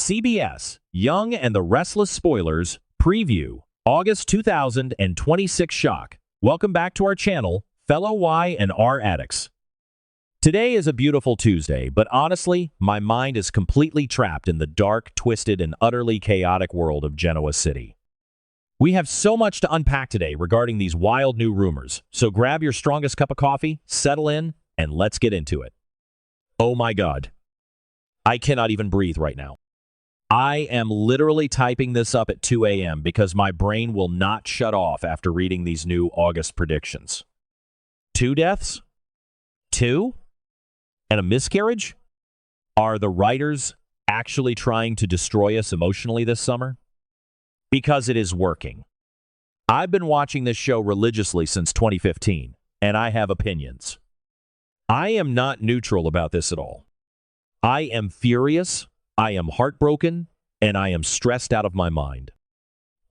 CBS, Young and the Restless Spoilers, Preview, August 2026 Shock. Welcome back to our channel, fellow Y and R addicts. Today is a beautiful Tuesday, but honestly, my mind is completely trapped in the dark, twisted, and utterly chaotic world of Genoa City. We have so much to unpack today regarding these wild new rumors, so grab your strongest cup of coffee, settle in, and let's get into it. Oh my God. I cannot even breathe right now. I am literally typing this up at 2 a.m. because my brain will not shut off after reading these new August predictions. 2 deaths? 2? And a miscarriage? Are the writers actually trying to destroy us emotionally this summer? Because it is working. I've been watching this show religiously since 2015, and I have opinions. I am not neutral about this at all. I am furious, I am heartbroken, and I am stressed out of my mind.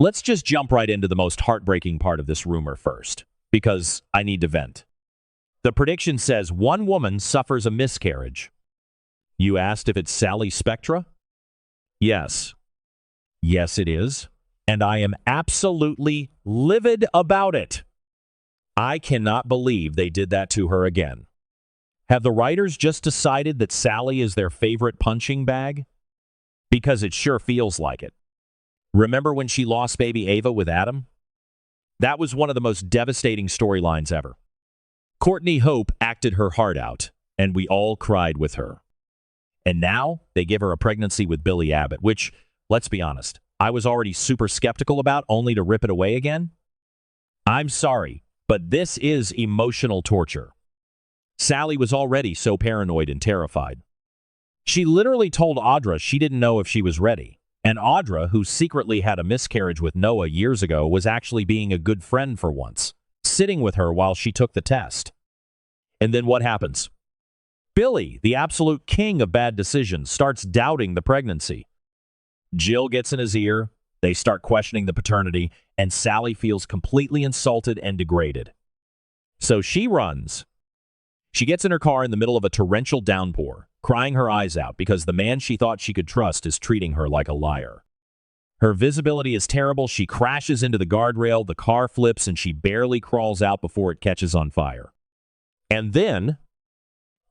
Let's just jump right into the most heartbreaking part of this rumor first, because I need to vent. The prediction says one woman suffers a miscarriage. You asked if it's Sally Spectra? Yes. Yes, it is. And I am absolutely livid about it. I cannot believe they did that to her again. Have the writers just decided that Sally is their favorite punching bag? Because it sure feels like it. Remember when she lost baby Ava with Adam? That was one of the most devastating storylines ever. Courtney Hope acted her heart out, and we all cried with her. And now they give her a pregnancy with Billy Abbott, which, let's be honest, I was already super skeptical about, only to rip it away again. I'm sorry, but this is emotional torture. Sally was already so paranoid and terrified. She literally told Audra she didn't know if she was ready, and Audra, who secretly had a miscarriage with Noah years ago, was actually being a good friend for once, sitting with her while she took the test. And then what happens? Billy, the absolute king of bad decisions, starts doubting the pregnancy. Jill gets in his ear, they start questioning the paternity, and Sally feels completely insulted and degraded. So she runs. She gets in her car in the middle of a torrential downpour, crying her eyes out because the man she thought she could trust is treating her like a liar. Her visibility is terrible, she crashes into the guardrail, the car flips, and she barely crawls out before it catches on fire. And then,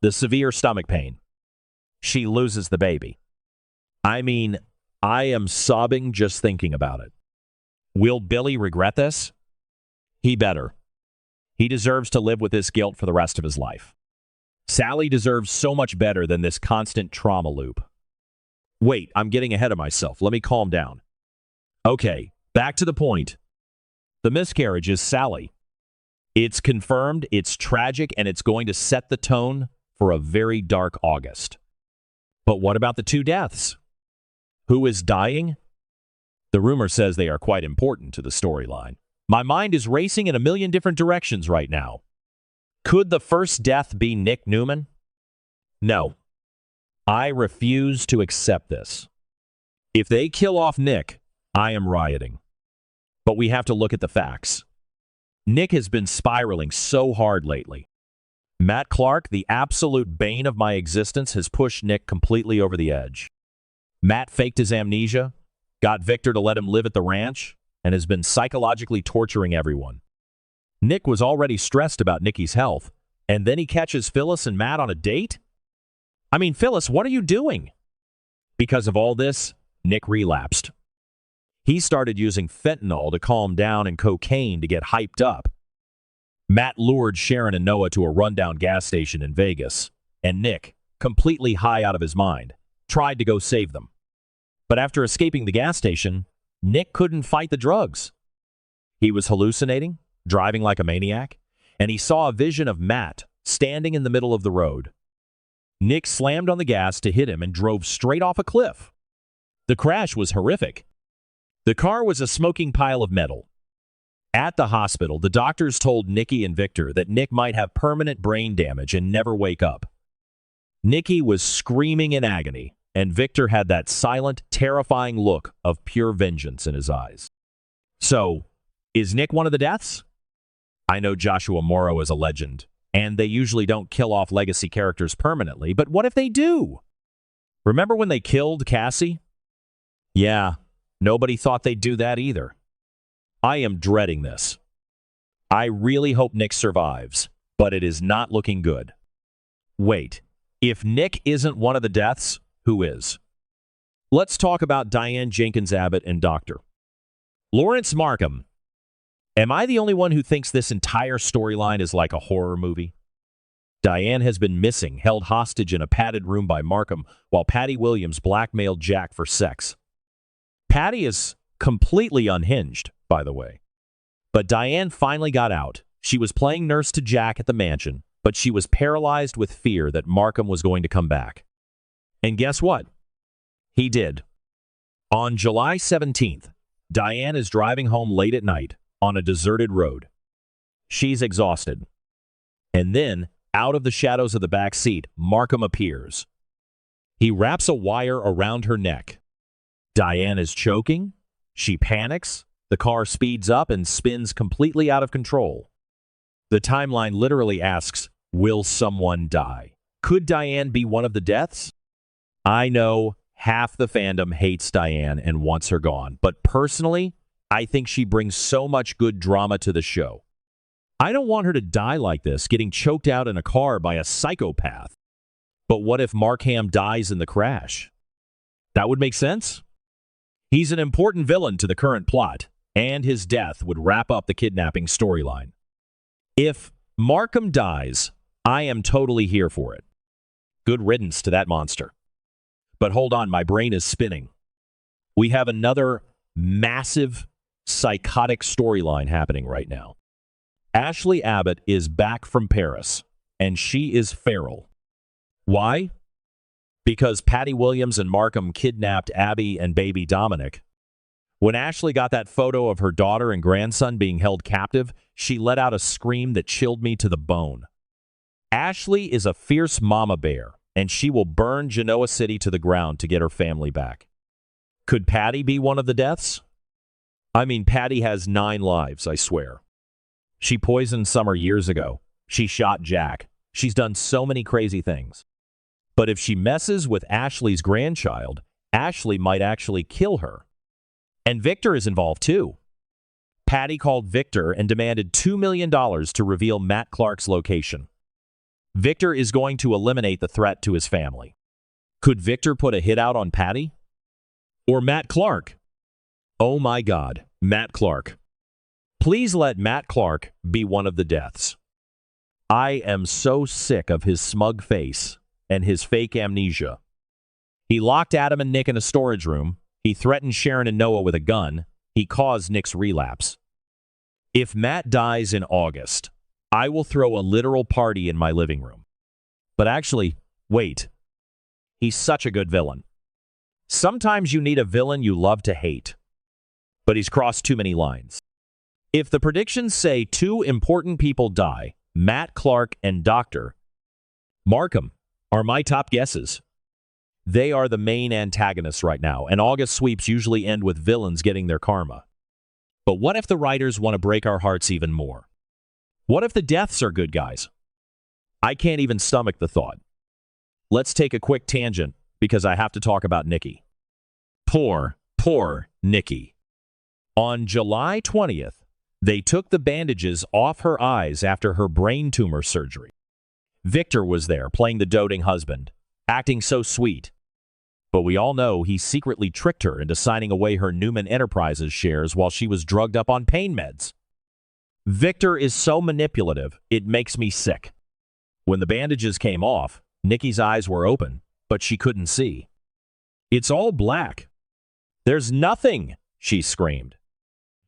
the severe stomach pain. She loses the baby. I mean, I am sobbing just thinking about it. Will Billy regret this? He better. He deserves to live with this guilt for the rest of his life. Sally deserves so much better than this constant trauma loop. Wait, I'm getting ahead of myself. Let me calm down. Okay, back to the point. The miscarriage is Sally. It's confirmed, it's tragic, and it's going to set the tone for a very dark August. But what about the 2 deaths? Who is dying? The rumor says they are quite important to the storyline. My mind is racing in a million different directions right now. Could the first death be Nick Newman? No. I refuse to accept this. If they kill off Nick, I am rioting. But we have to look at the facts. Nick has been spiraling so hard lately. Matt Clark, the absolute bane of my existence, has pushed Nick completely over the edge. Matt faked his amnesia, got Victor to let him live at the ranch, and has been psychologically torturing everyone. Nick was already stressed about Nikki's health, and then he catches Phyllis and Matt on a date? I mean, Phyllis, what are you doing? Because of all this, Nick relapsed. He started using fentanyl to calm down and cocaine to get hyped up. Matt lured Sharon and Noah to a rundown gas station in Vegas, and Nick, completely high out of his mind, tried to go save them. But after escaping the gas station, Nick couldn't fight the drugs. He was hallucinating, driving like a maniac, and he saw a vision of Matt standing in the middle of the road. Nick slammed on the gas to hit him and drove straight off a cliff. The crash was horrific. The car was a smoking pile of metal. At the hospital, the doctors told Nikki and Victor that Nick might have permanent brain damage and never wake up. Nikki was screaming in agony, and Victor had that silent, terrifying look of pure vengeance in his eyes. So, is Nick one of the deaths? I know Joshua Morrow is a legend, and they usually don't kill off legacy characters permanently, but what if they do? Remember when they killed Cassie? Yeah, nobody thought they'd do that either. I am dreading this. I really hope Nick survives, but it is not looking good. Wait, if Nick isn't one of the deaths, who is? Let's talk about Diane Jenkins Abbott and Dr. Lawrence Markham. Am I the only one who thinks this entire storyline is like a horror movie? Diane has been missing, held hostage in a padded room by Markham, while Patty Williams blackmailed Jack for sex. Patty is completely unhinged, by the way. But Diane finally got out. She was playing nurse to Jack at the mansion, but she was paralyzed with fear that Markham was going to come back. And guess what? He did. On July 17th, Diane is driving home late at night on a deserted road. She's exhausted. And then, out of the shadows of the back seat, Markham appears. He wraps a wire around her neck. Diane is choking. She panics. The car speeds up and spins completely out of control. The timeline literally asks, will someone die? Could Diane be one of the deaths? I know half the fandom hates Diane and wants her gone, but personally, I think she brings so much good drama to the show. I don't want her to die like this, getting choked out in a car by a psychopath. But what if Markham dies in the crash? That would make sense. He's an important villain to the current plot, and his death would wrap up the kidnapping storyline. If Markham dies, I am totally here for it. Good riddance to that monster. But hold on, my brain is spinning. We have another massive, psychotic storyline happening right now. Ashley Abbott is back from Paris, and she is feral. Why? Because Patty Williams and Markham kidnapped Abby and baby Dominic. When Ashley got that photo of her daughter and grandson being held captive, she let out a scream that chilled me to the bone. Ashley is a fierce mama bear, and she will burn Genoa City to the ground to get her family back. Could Patty be one of the deaths? I mean, Patty has 9 lives, I swear. She poisoned Summer years ago. She shot Jack. She's done so many crazy things. But if she messes with Ashley's grandchild, Ashley might actually kill her. And Victor is involved too. Patty called Victor and demanded $2 million to reveal Matt Clark's location. Victor is going to eliminate the threat to his family. Could Victor put a hit out on Patty? Or Matt Clark? Oh my God, Matt Clark. Please let Matt Clark be one of the deaths. I am so sick of his smug face and his fake amnesia. He locked Adam and Nick in a storage room. He threatened Sharon and Noah with a gun. He caused Nick's relapse. If Matt dies in August, I will throw a literal party in my living room. But actually, wait. He's such a good villain. Sometimes you need a villain you love to hate. But he's crossed too many lines. If the predictions say 2 important people die, Matt Clark and Dr. Markham are my top guesses. They are the main antagonists right now, and August sweeps usually end with villains getting their karma. But what if the writers want to break our hearts even more? What if the deaths are good guys? I can't even stomach the thought. Let's take a quick tangent, because I have to talk about Nikki. Poor Nikki. On July 20th, they took the bandages off her eyes after her brain tumor surgery. Victor was there, playing the doting husband, acting so sweet. But we all know he secretly tricked her into signing away her Newman Enterprises shares while she was drugged up on pain meds. Victor is so manipulative, it makes me sick. When the bandages came off, Nikki's eyes were open, but she couldn't see. It's all black. There's nothing, she screamed.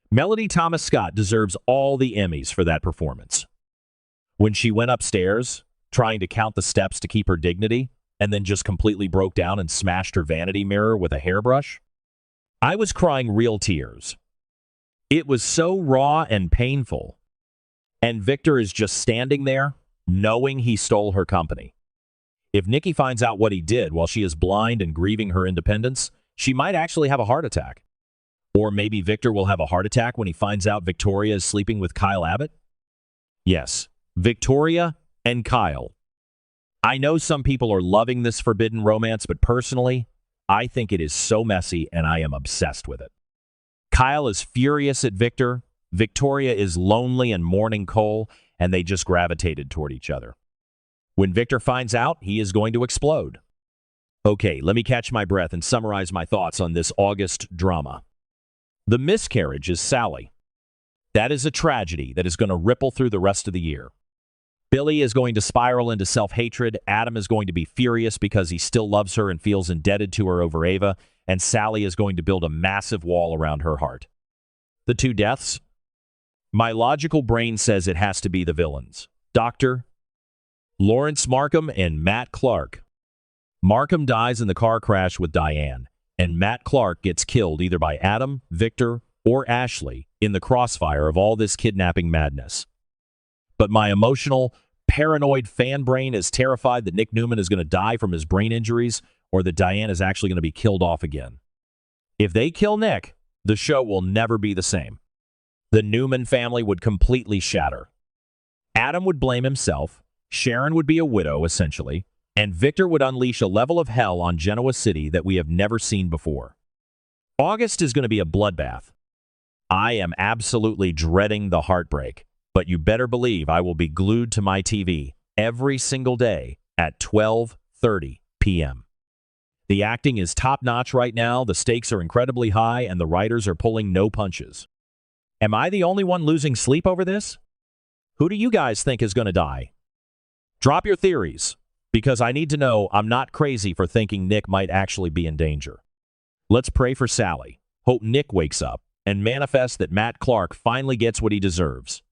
Melody Thomas Scott deserves all the Emmys for that performance. When she went upstairs, trying to count the steps to keep her dignity, and then just completely broke down and smashed her vanity mirror with a hairbrush, I was crying real tears. It was so raw and painful. And Victor is just standing there, knowing he stole her company. If Nikki finds out what he did while she is blind and grieving her independence, she might actually have a heart attack. Or maybe Victor will have a heart attack when he finds out Victoria is sleeping with Kyle Abbott? Yes, Victoria and Kyle. I know some people are loving this forbidden romance, but personally, I think it is so messy and I am obsessed with it. Kyle is furious at Victor. Victoria is lonely and mourning Cole, and they just gravitated toward each other. When Victor finds out, he is going to explode. Okay, let me catch my breath and summarize my thoughts on this August drama. The miscarriage is Sally. That is a tragedy that is going to ripple through the rest of the year. Billy is going to spiral into self-hatred, Adam is going to be furious because he still loves her and feels indebted to her over Ava, and Sally is going to build a massive wall around her heart. The two deaths? My logical brain says it has to be the villains. Dr. Lawrence Markham and Matt Clark. Markham dies in the car crash with Diane, and Matt Clark gets killed either by Adam, Victor, or Ashley in the crossfire of all this kidnapping madness. But my emotional, paranoid fan brain is terrified that Nick Newman is going to die from his brain injuries or that Diane is actually going to be killed off again. If they kill Nick, the show will never be the same. The Newman family would completely shatter. Adam would blame himself, Sharon would be a widow, essentially, and Victor would unleash a level of hell on Genoa City that we have never seen before. August is going to be a bloodbath. I am absolutely dreading the heartbreak, but you better believe I will be glued to my TV every single day at 12:30 p.m. The acting is top-notch right now, the stakes are incredibly high, and the writers are pulling no punches. Am I the only one losing sleep over this? Who do you guys think is going to die? Drop your theories, because I need to know I'm not crazy for thinking Nick might actually be in danger. Let's pray for Sally, hope Nick wakes up, and manifest that Matt Clark finally gets what he deserves.